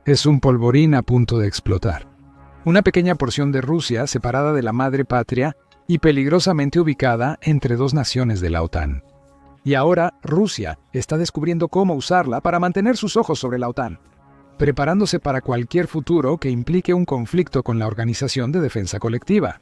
Es un polvorín a punto de explotar. Una pequeña porción de Rusia separada de la madre patria y peligrosamente ubicada entre dos naciones de la OTAN. Y ahora Rusia está descubriendo cómo usarla para mantener sus ojos sobre la OTAN, preparándose para cualquier futuro que implique un conflicto con la Organización de Defensa Colectiva.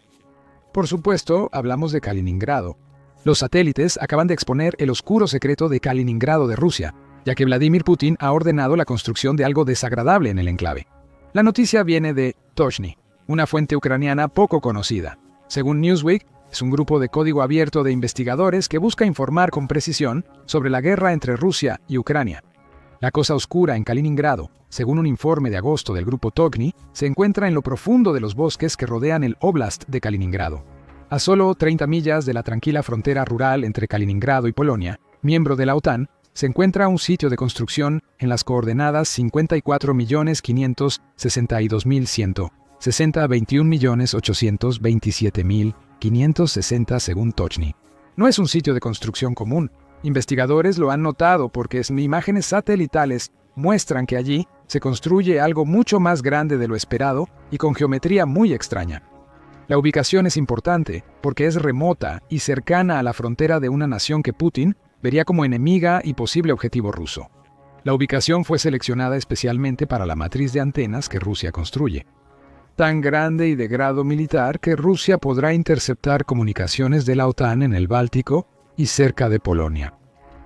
Por supuesto, hablamos de Kaliningrado. Los satélites acaban de exponer el oscuro secreto de Kaliningrado de Rusia, ya que Vladimir Putin ha ordenado la construcción de algo desagradable en el enclave. La noticia viene de Tochny, una fuente ucraniana poco conocida. Según Newsweek, es un grupo de código abierto de investigadores que busca informar con precisión sobre la guerra entre Rusia y Ucrania. La cosa oscura en Kaliningrado, según un informe de agosto del grupo Tochny, se encuentra en lo profundo de los bosques que rodean el Oblast de Kaliningrado. A solo 30 millas de la tranquila frontera rural entre Kaliningrado y Polonia, miembro de la OTAN, se encuentra un sitio de construcción en las coordenadas 54.562.100, 21.827.560 según Tochny. No es un sitio de construcción común. Investigadores lo han notado porque imágenes satelitales muestran que allí se construye algo mucho más grande de lo esperado y con geometría muy extraña. La ubicación es importante porque es remota y cercana a la frontera de una nación que Putin vería como enemiga y posible objetivo ruso. La ubicación fue seleccionada especialmente para la matriz de antenas que Rusia construye. Tan grande y de grado militar que Rusia podrá interceptar comunicaciones de la OTAN en el Báltico y cerca de Polonia.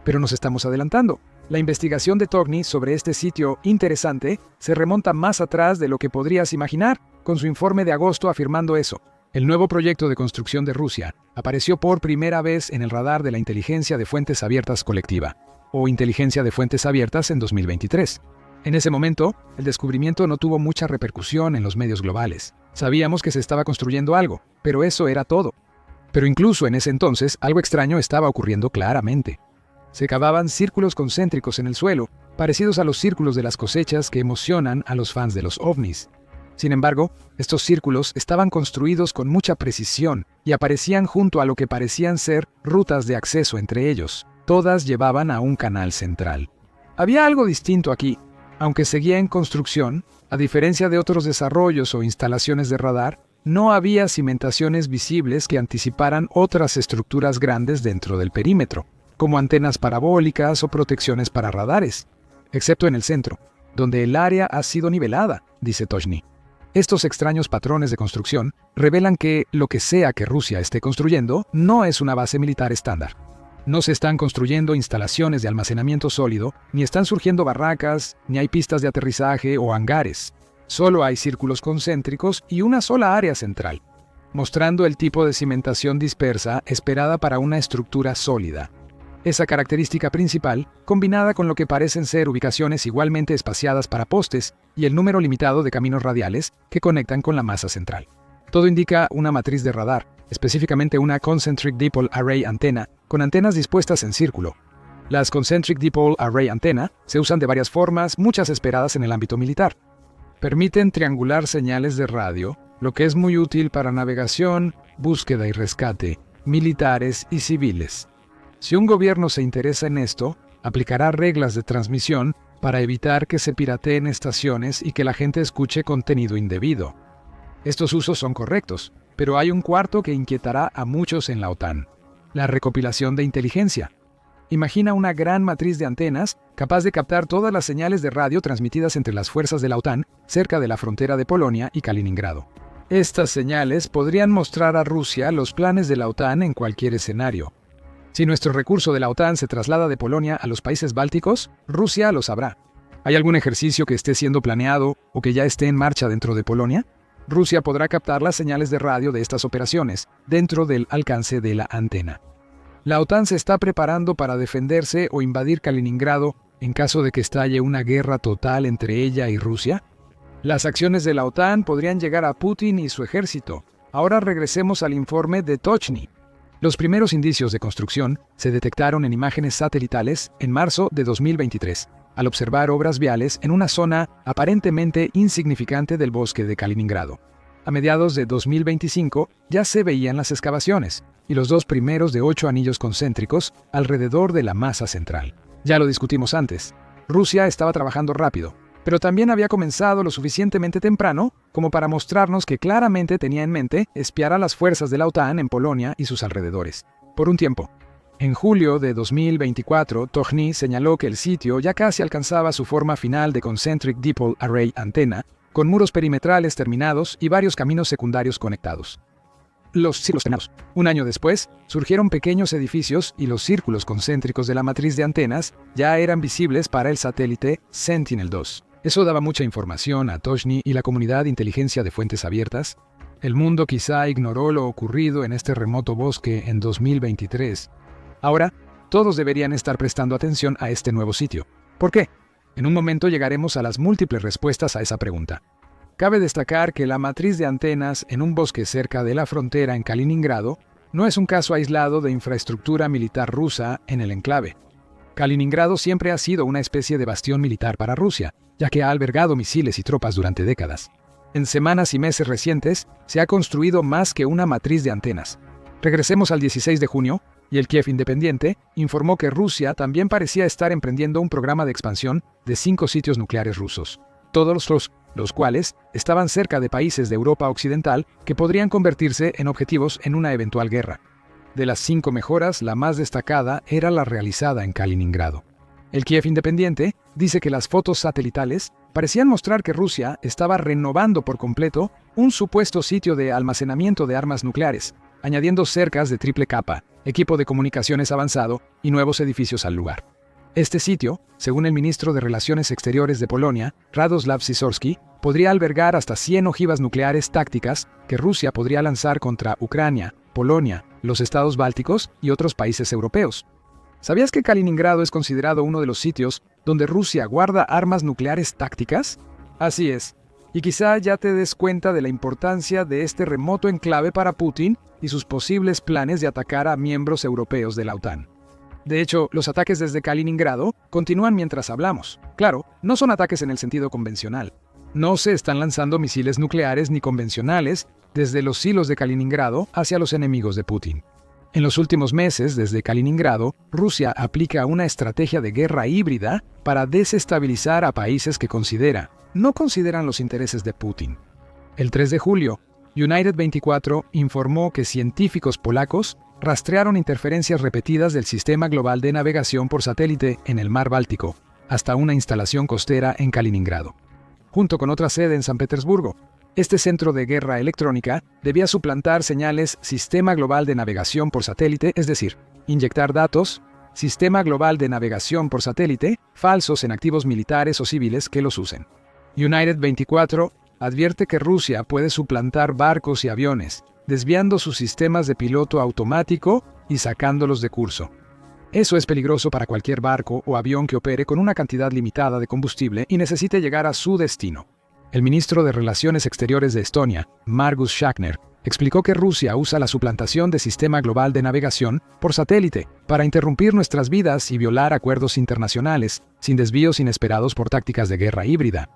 Pero nos estamos adelantando. La investigación de Tochny sobre este sitio interesante se remonta más atrás de lo que podrías imaginar, con su informe de agosto afirmando eso. El nuevo proyecto de construcción de Rusia apareció por primera vez en el radar de la Inteligencia de Fuentes Abiertas Colectiva, o Inteligencia de Fuentes Abiertas en 2023. En ese momento, el descubrimiento no tuvo mucha repercusión en los medios globales. Sabíamos que se estaba construyendo algo, pero eso era todo. Pero incluso en ese entonces, algo extraño estaba ocurriendo claramente. Se cavaban círculos concéntricos en el suelo, parecidos a los círculos de las cosechas que emocionan a los fans de los ovnis. Sin embargo, estos círculos estaban construidos con mucha precisión y aparecían junto a lo que parecían ser rutas de acceso entre ellos. Todas llevaban a un canal central. Había algo distinto aquí. Aunque seguía en construcción, a diferencia de otros desarrollos o instalaciones de radar, no había cimentaciones visibles que anticiparan otras estructuras grandes dentro del perímetro, como antenas parabólicas o protecciones para radares, excepto en el centro, donde el área ha sido nivelada, dice Tochny. Estos extraños patrones de construcción revelan que lo que sea que Rusia esté construyendo no es una base militar estándar. No se están construyendo instalaciones de almacenamiento sólido, ni están surgiendo barracas, ni hay pistas de aterrizaje o hangares. Solo hay círculos concéntricos y una sola área central, mostrando el tipo de cimentación dispersa esperada para una estructura sólida. Esa característica principal, combinada con lo que parecen ser ubicaciones igualmente espaciadas para postes y el número limitado de caminos radiales que conectan con la masa central. Todo indica una matriz de radar, específicamente una Concentric Dipole Array Antena, con antenas dispuestas en círculo. Las Concentric Dipole Array Antena se usan de varias formas, muchas esperadas en el ámbito militar. Permiten triangular señales de radio, lo que es muy útil para navegación, búsqueda y rescate, militares y civiles. Si un gobierno se interesa en esto, aplicará reglas de transmisión para evitar que se pirateen estaciones y que la gente escuche contenido indebido. Estos usos son correctos, pero hay un cuarto que inquietará a muchos en la OTAN: la recopilación de inteligencia. Imagina una gran matriz de antenas capaz de captar todas las señales de radio transmitidas entre las fuerzas de la OTAN cerca de la frontera de Polonia y Kaliningrado. Estas señales podrían mostrar a Rusia los planes de la OTAN en cualquier escenario. Si nuestro recurso de la OTAN se traslada de Polonia a los países bálticos, Rusia lo sabrá. ¿Hay algún ejercicio que esté siendo planeado o que ya esté en marcha dentro de Polonia? Rusia podrá captar las señales de radio de estas operaciones dentro del alcance de la antena. La OTAN se está preparando para defenderse o invadir Kaliningrado en caso de que estalle una guerra total entre ella y Rusia. Las acciones de la OTAN podrían llegar a Putin y su ejército. Ahora regresemos al informe de Tochny. Los primeros indicios de construcción se detectaron en imágenes satelitales en marzo de 2023, al observar obras viales en una zona aparentemente insignificante del bosque de Kaliningrado. A mediados de 2025 ya se veían las excavaciones y los dos primeros de 8 anillos concéntricos alrededor de la masa central. Ya lo discutimos antes. Rusia estaba trabajando rápido, pero también había comenzado lo suficientemente temprano como para mostrarnos que claramente tenía en mente espiar a las fuerzas de la OTAN en Polonia y sus alrededores, por un tiempo. En julio de 2024, Tochny señaló que el sitio ya casi alcanzaba su forma final de Concentric Dipole Array Antenna, con muros perimetrales terminados y varios caminos secundarios conectados. Los círculos terminados. Un año después, surgieron pequeños edificios y los círculos concéntricos de la matriz de antenas ya eran visibles para el satélite Sentinel-2. Eso daba mucha información a Tochny y la comunidad de inteligencia de fuentes abiertas. El mundo quizá ignoró lo ocurrido en este remoto bosque en 2023. Ahora, todos deberían estar prestando atención a este nuevo sitio. ¿Por qué? En un momento llegaremos a las múltiples respuestas a esa pregunta. Cabe destacar que la matriz de antenas en un bosque cerca de la frontera en Kaliningrado no es un caso aislado de infraestructura militar rusa en el enclave. Kaliningrado siempre ha sido una especie de bastión militar para Rusia, ya que ha albergado misiles y tropas durante décadas. En semanas y meses recientes se ha construido más que una matriz de antenas. Regresemos al 16 de junio, y el Kiev Independiente informó que Rusia también parecía estar emprendiendo un programa de expansión de 5 sitios nucleares rusos, todos los cuales estaban cerca de países de Europa Occidental que podrían convertirse en objetivos en una eventual guerra. De las 5 mejoras, la más destacada era la realizada en Kaliningrado. El Kiev Independiente dice que las fotos satelitales parecían mostrar que Rusia estaba renovando por completo un supuesto sitio de almacenamiento de armas nucleares, añadiendo cercas de triple capa, equipo de comunicaciones avanzado y nuevos edificios al lugar. Este sitio, según el ministro de Relaciones Exteriores de Polonia, Radoslav Sikorski, podría albergar hasta 100 ojivas nucleares tácticas que Rusia podría lanzar contra Ucrania, Polonia, los estados bálticos y otros países europeos. ¿Sabías que Kaliningrado es considerado uno de los sitios donde Rusia guarda armas nucleares tácticas? Así es. Y quizá ya te des cuenta de la importancia de este remoto enclave para Putin y sus posibles planes de atacar a miembros europeos de la OTAN. De hecho, los ataques desde Kaliningrado continúan mientras hablamos. Claro, no son ataques en el sentido convencional. No se están lanzando misiles nucleares ni convencionales desde los silos de Kaliningrado hacia los enemigos de Putin. En los últimos meses, desde Kaliningrado, Rusia aplica una estrategia de guerra híbrida para desestabilizar a países que no consideran los intereses de Putin. El 3 de julio, United 24 informó que científicos polacos rastrearon interferencias repetidas del Sistema Global de Navegación por Satélite en el Mar Báltico, hasta una instalación costera en Kaliningrado. Junto con otra sede en San Petersburgo, este centro de guerra electrónica debía suplantar señales Sistema Global de Navegación por Satélite, es decir, inyectar datos, Sistema Global de Navegación por Satélite, falsos en activos militares o civiles que los usen. United 24 advierte que Rusia puede suplantar barcos y aviones, desviando sus sistemas de piloto automático y sacándolos de curso. Eso es peligroso para cualquier barco o avión que opere con una cantidad limitada de combustible y necesite llegar a su destino. El ministro de Relaciones Exteriores de Estonia, Margus Schachner, explicó que Rusia usa la suplantación de Sistema Global de Navegación por satélite para interrumpir nuestras vidas y violar acuerdos internacionales, sin desvíos inesperados por tácticas de guerra híbrida.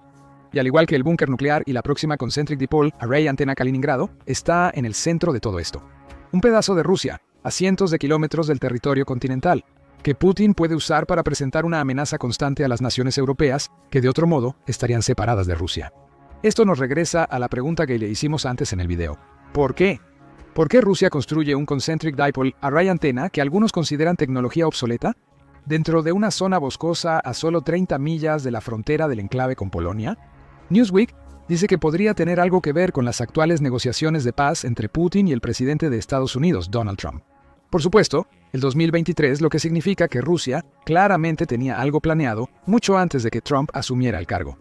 Y al igual que el búnker nuclear y la próxima Concentric Dipole Array Antenna Kaliningrado, está en el centro de todo esto. Un pedazo de Rusia, a cientos de kilómetros del territorio continental, que Putin puede usar para presentar una amenaza constante a las naciones europeas que de otro modo estarían separadas de Rusia. Esto nos regresa a la pregunta que le hicimos antes en el video. ¿Por qué? ¿Por qué Rusia construye un Concentric Dipole Array Antenna que algunos consideran tecnología obsoleta dentro de una zona boscosa a solo 30 millas de la frontera del enclave con Polonia? Newsweek dice que podría tener algo que ver con las actuales negociaciones de paz entre Putin y el presidente de Estados Unidos, Donald Trump. Por supuesto, el 2023, lo que significa que Rusia claramente tenía algo planeado mucho antes de que Trump asumiera el cargo.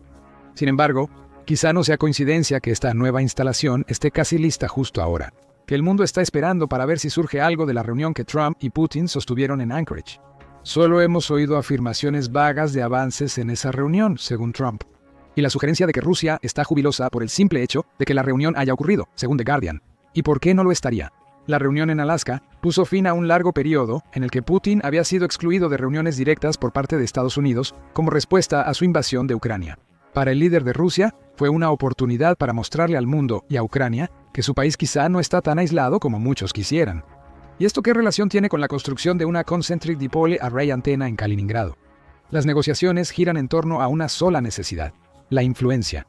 Sin embargo, quizá no sea coincidencia que esta nueva instalación esté casi lista justo ahora, que el mundo está esperando para ver si surge algo de la reunión que Trump y Putin sostuvieron en Anchorage. Solo hemos oído afirmaciones vagas de avances en esa reunión, según Trump. Y la sugerencia de que Rusia está jubilosa por el simple hecho de que la reunión haya ocurrido, según The Guardian. ¿Y por qué no lo estaría? La reunión en Alaska puso fin a un largo periodo en el que Putin había sido excluido de reuniones directas por parte de Estados Unidos como respuesta a su invasión de Ucrania. Para el líder de Rusia, fue una oportunidad para mostrarle al mundo y a Ucrania que su país quizá no está tan aislado como muchos quisieran. ¿Y esto qué relación tiene con la construcción de una Concentric Dipole Array Antenna en Kaliningrado? Las negociaciones giran en torno a una sola necesidad: la influencia.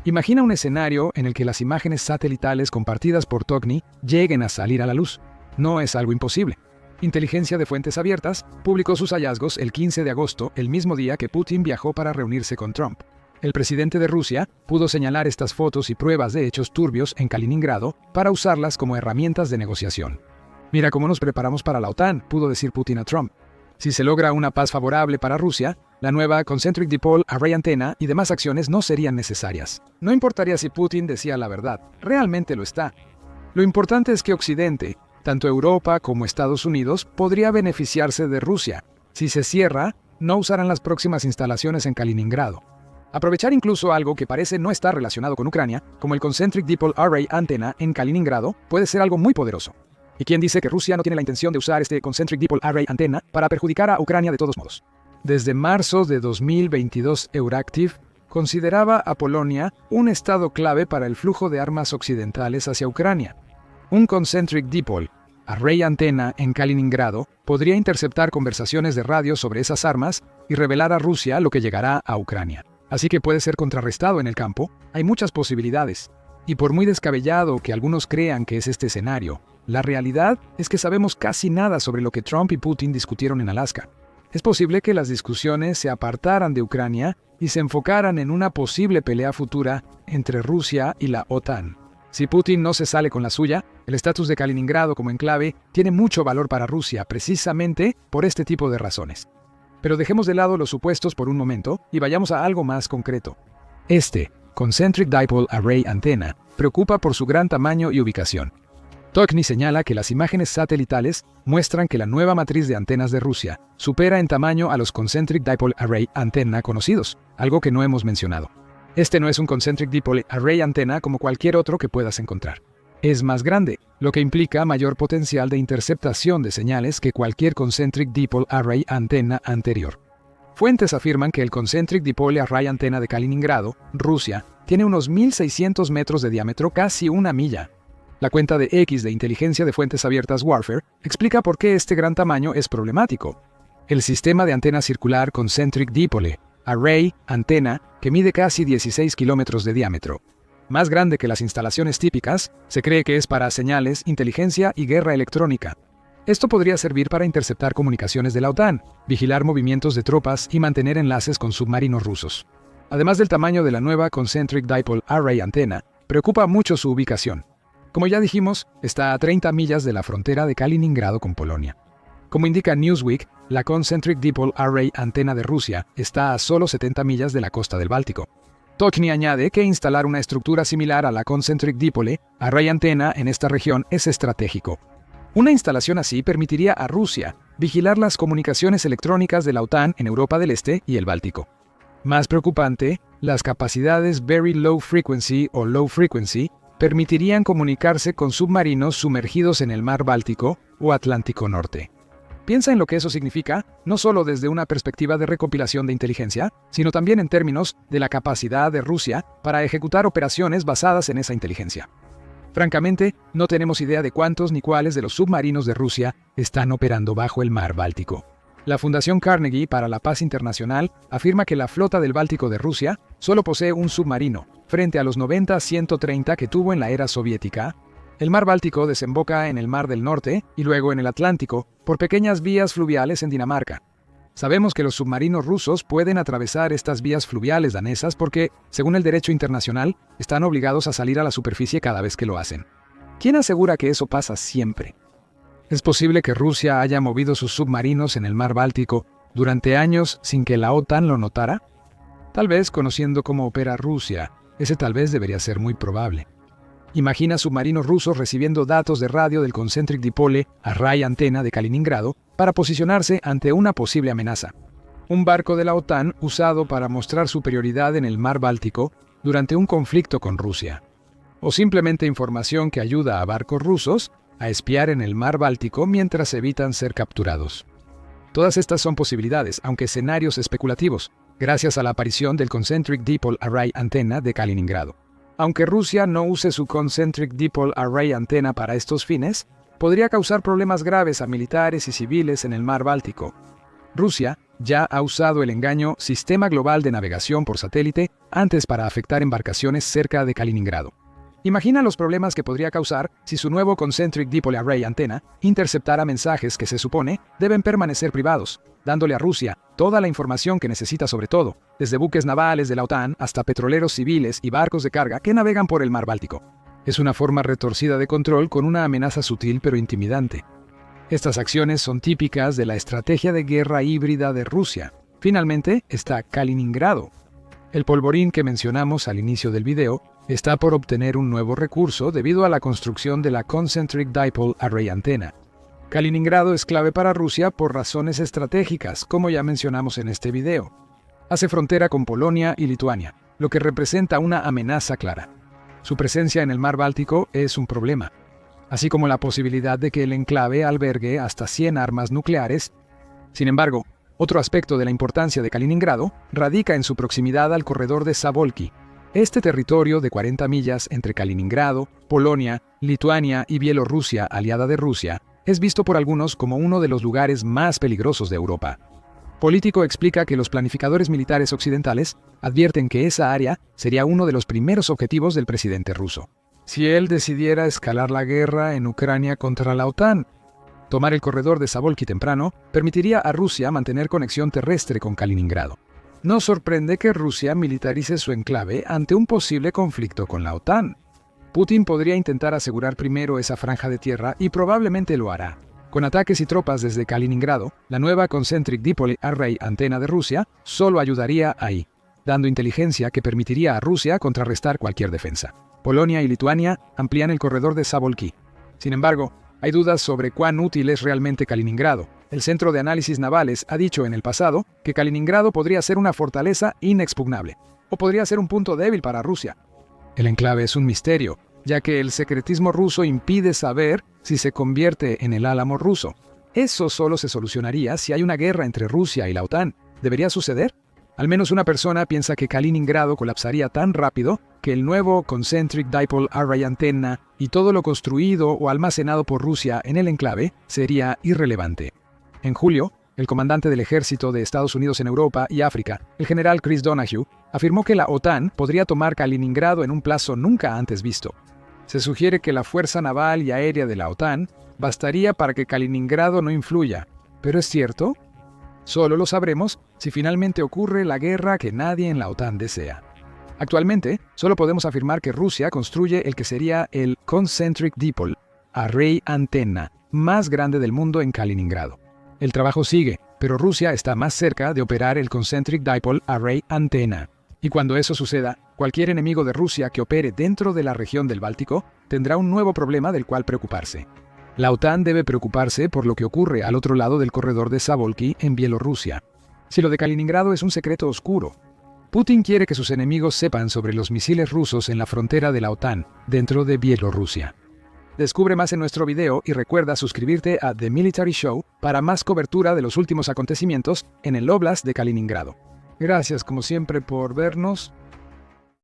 Imagina un escenario en el que las imágenes satelitales compartidas por Tokni lleguen a salir a la luz. No es algo imposible. Inteligencia de Fuentes Abiertas publicó sus hallazgos el 15 de agosto, el mismo día que Putin viajó para reunirse con Trump. El presidente de Rusia pudo señalar estas fotos y pruebas de hechos turbios en Kaliningrado para usarlas como herramientas de negociación. Mira cómo nos preparamos para la OTAN, pudo decir Putin a Trump. Si se logra una paz favorable para Rusia, la nueva Concentric Dipole Array Antenna y demás acciones no serían necesarias. No importaría si Putin decía la verdad, realmente lo está. Lo importante es que Occidente, tanto Europa como Estados Unidos, podría beneficiarse de Rusia. Si se cierra, no usarán las próximas instalaciones en Kaliningrado. Aprovechar incluso algo que parece no estar relacionado con Ucrania, como el Concentric Dipole Array Antenna en Kaliningrado, puede ser algo muy poderoso. ¿Y quién dice que Rusia no tiene la intención de usar este Concentric Dipole Array Antenna para perjudicar a Ucrania de todos modos? Desde marzo de 2022, Euractiv consideraba a Polonia un estado clave para el flujo de armas occidentales hacia Ucrania. Un Concentric Dipole Array Antenna en Kaliningrado podría interceptar conversaciones de radio sobre esas armas y revelar a Rusia lo que llegará a Ucrania. Así que puede ser contrarrestado en el campo. Hay muchas posibilidades. Y por muy descabellado que algunos crean que es este escenario, la realidad es que sabemos casi nada sobre lo que Trump y Putin discutieron en Alaska. Es posible que las discusiones se apartaran de Ucrania y se enfocaran en una posible pelea futura entre Rusia y la OTAN. Si Putin no se sale con la suya, el estatus de Kaliningrado como enclave tiene mucho valor para Rusia precisamente por este tipo de razones. Pero dejemos de lado los supuestos por un momento y vayamos a algo más concreto. Este Concentric Dipole Array Antenna preocupa por su gran tamaño y ubicación. Tokni señala que las imágenes satelitales muestran que la nueva matriz de antenas de Rusia supera en tamaño a los Concentric Dipole Array Antenna conocidos, algo que no hemos mencionado. Este no es un Concentric Dipole Array Antenna como cualquier otro que puedas encontrar. Es más grande, lo que implica mayor potencial de interceptación de señales que cualquier Concentric Dipole Array Antenna anterior. Fuentes afirman que el Concentric Dipole Array Antenna de Kaliningrado, Rusia, tiene unos 1.600 metros de diámetro, casi una milla. La cuenta de X de inteligencia de fuentes abiertas Warfare explica por qué este gran tamaño es problemático. El sistema de antena circular Concentric Dipole Array Antenna, que mide casi 16 kilómetros de diámetro, más grande que las instalaciones típicas, se cree que es para señales, inteligencia y guerra electrónica. Esto podría servir para interceptar comunicaciones de la OTAN, vigilar movimientos de tropas y mantener enlaces con submarinos rusos. Además del tamaño de la nueva Concentric Dipole Array Antenna, preocupa mucho su ubicación. Como ya dijimos, está a 30 millas de la frontera de Kaliningrado con Polonia. Como indica Newsweek, la Concentric Dipole Array Antenna de Rusia está a solo 70 millas de la costa del Báltico. Tokni añade que instalar una estructura similar a la Concentric Dipole Array Antenna en esta región es estratégico. Una instalación así permitiría a Rusia vigilar las comunicaciones electrónicas de la OTAN en Europa del Este y el Báltico. Más preocupante, las capacidades Very Low Frequency o Low Frequency permitirían comunicarse con submarinos sumergidos en el mar Báltico o Atlántico Norte. Piensa en lo que eso significa, no solo desde una perspectiva de recopilación de inteligencia, sino también en términos de la capacidad de Rusia para ejecutar operaciones basadas en esa inteligencia. Francamente, no tenemos idea de cuántos ni cuáles de los submarinos de Rusia están operando bajo el mar Báltico. La Fundación Carnegie para la Paz Internacional afirma que la flota del Báltico de Rusia solo posee un submarino, frente a los 90-130 que tuvo en la era soviética. El mar Báltico desemboca en el Mar del Norte y luego en el Atlántico por pequeñas vías fluviales en Dinamarca. Sabemos que los submarinos rusos pueden atravesar estas vías fluviales danesas porque, según el derecho internacional, están obligados a salir a la superficie cada vez que lo hacen. ¿Quién asegura que eso pasa siempre? ¿Es posible que Rusia haya movido sus submarinos en el mar Báltico durante años sin que la OTAN lo notara? Tal vez, conociendo cómo opera Rusia, ese tal vez debería ser muy probable. Imagina submarinos rusos recibiendo datos de radio del Concentric Dipole Array Antenna de Kaliningrado para posicionarse ante una posible amenaza. Un barco de la OTAN usado para mostrar superioridad en el mar Báltico durante un conflicto con Rusia. O simplemente información que ayuda a barcos rusos a espiar en el mar Báltico mientras evitan ser capturados. Todas estas son posibilidades, aunque escenarios especulativos, gracias a la aparición del Concentric Dipole Array Antenna de Kaliningrado. Aunque Rusia no use su Concentric Dipole Array Antenna para estos fines, podría causar problemas graves a militares y civiles en el mar Báltico. Rusia ya ha usado el engaño Sistema Global de Navegación por Satélite antes para afectar embarcaciones cerca de Kaliningrado. Imagina los problemas que podría causar si su nuevo Concentric Dipole Array antena interceptara mensajes que se supone deben permanecer privados, dándole a Rusia toda la información que necesita sobre todo, desde buques navales de la OTAN hasta petroleros civiles y barcos de carga que navegan por el mar Báltico. Es una forma retorcida de control con una amenaza sutil pero intimidante. Estas acciones son típicas de la estrategia de guerra híbrida de Rusia. Finalmente está Kaliningrado. El polvorín que mencionamos al inicio del video está por obtener un nuevo recurso debido a la construcción de la Concentric Dipole Array antena. Kaliningrado es clave para Rusia por razones estratégicas, como ya mencionamos en este video. Hace frontera con Polonia y Lituania, lo que representa una amenaza clara. Su presencia en el mar Báltico es un problema, así como la posibilidad de que el enclave albergue hasta 100 armas nucleares. Sin embargo, otro aspecto de la importancia de Kaliningrado radica en su proximidad al corredor de Zabolki. Este territorio de 40 millas entre Kaliningrado, Polonia, Lituania y Bielorrusia, aliada de Rusia, es visto por algunos como uno de los lugares más peligrosos de Europa. Político explica que los planificadores militares occidentales advierten que esa área sería uno de los primeros objetivos del presidente ruso. Si él decidiera escalar la guerra en Ucrania contra la OTAN, tomar el corredor de Zabolki temprano permitiría a Rusia mantener conexión terrestre con Kaliningrado. No sorprende que Rusia militarice su enclave ante un posible conflicto con la OTAN. Putin podría intentar asegurar primero esa franja de tierra y probablemente lo hará. Con ataques y tropas desde Kaliningrado, la nueva Concentric Dipole Array antena de Rusia solo ayudaría ahí, dando inteligencia que permitiría a Rusia contrarrestar cualquier defensa. Polonia y Lituania amplían el corredor de Zabolki. Sin embargo, hay dudas sobre cuán útil es realmente Kaliningrado. El Centro de Análisis Navales ha dicho en el pasado que Kaliningrado podría ser una fortaleza inexpugnable, o podría ser un punto débil para Rusia. El enclave es un misterio, ya que el secretismo ruso impide saber si se convierte en el Álamo ruso. Eso solo se solucionaría si hay una guerra entre Rusia y la OTAN. ¿Debería suceder? Al menos una persona piensa que Kaliningrado colapsaría tan rápido que el nuevo Concentric Dipole Array antena y todo lo construido o almacenado por Rusia en el enclave sería irrelevante. En julio, el comandante del ejército de Estados Unidos en Europa y África, el general Chris Donahue, afirmó que la OTAN podría tomar Kaliningrado en un plazo nunca antes visto. Se sugiere que la fuerza naval y aérea de la OTAN bastaría para que Kaliningrado no influya. ¿Pero es cierto? Solo lo sabremos si finalmente ocurre la guerra que nadie en la OTAN desea. Actualmente, solo podemos afirmar que Rusia construye el que sería el Concentric Dipole Array antena más grande del mundo en Kaliningrado. El trabajo sigue, pero Rusia está más cerca de operar el Concentric Dipole Array antena. Y cuando eso suceda, cualquier enemigo de Rusia que opere dentro de la región del Báltico tendrá un nuevo problema del cual preocuparse. La OTAN debe preocuparse por lo que ocurre al otro lado del corredor de Zabolki en Bielorrusia. Si lo de Kaliningrado es un secreto oscuro, Putin quiere que sus enemigos sepan sobre los misiles rusos en la frontera de la OTAN, dentro de Bielorrusia. Descubre más en nuestro video y recuerda suscribirte a The Military Show para más cobertura de los últimos acontecimientos en el Oblast de Kaliningrado. Gracias como siempre por vernos.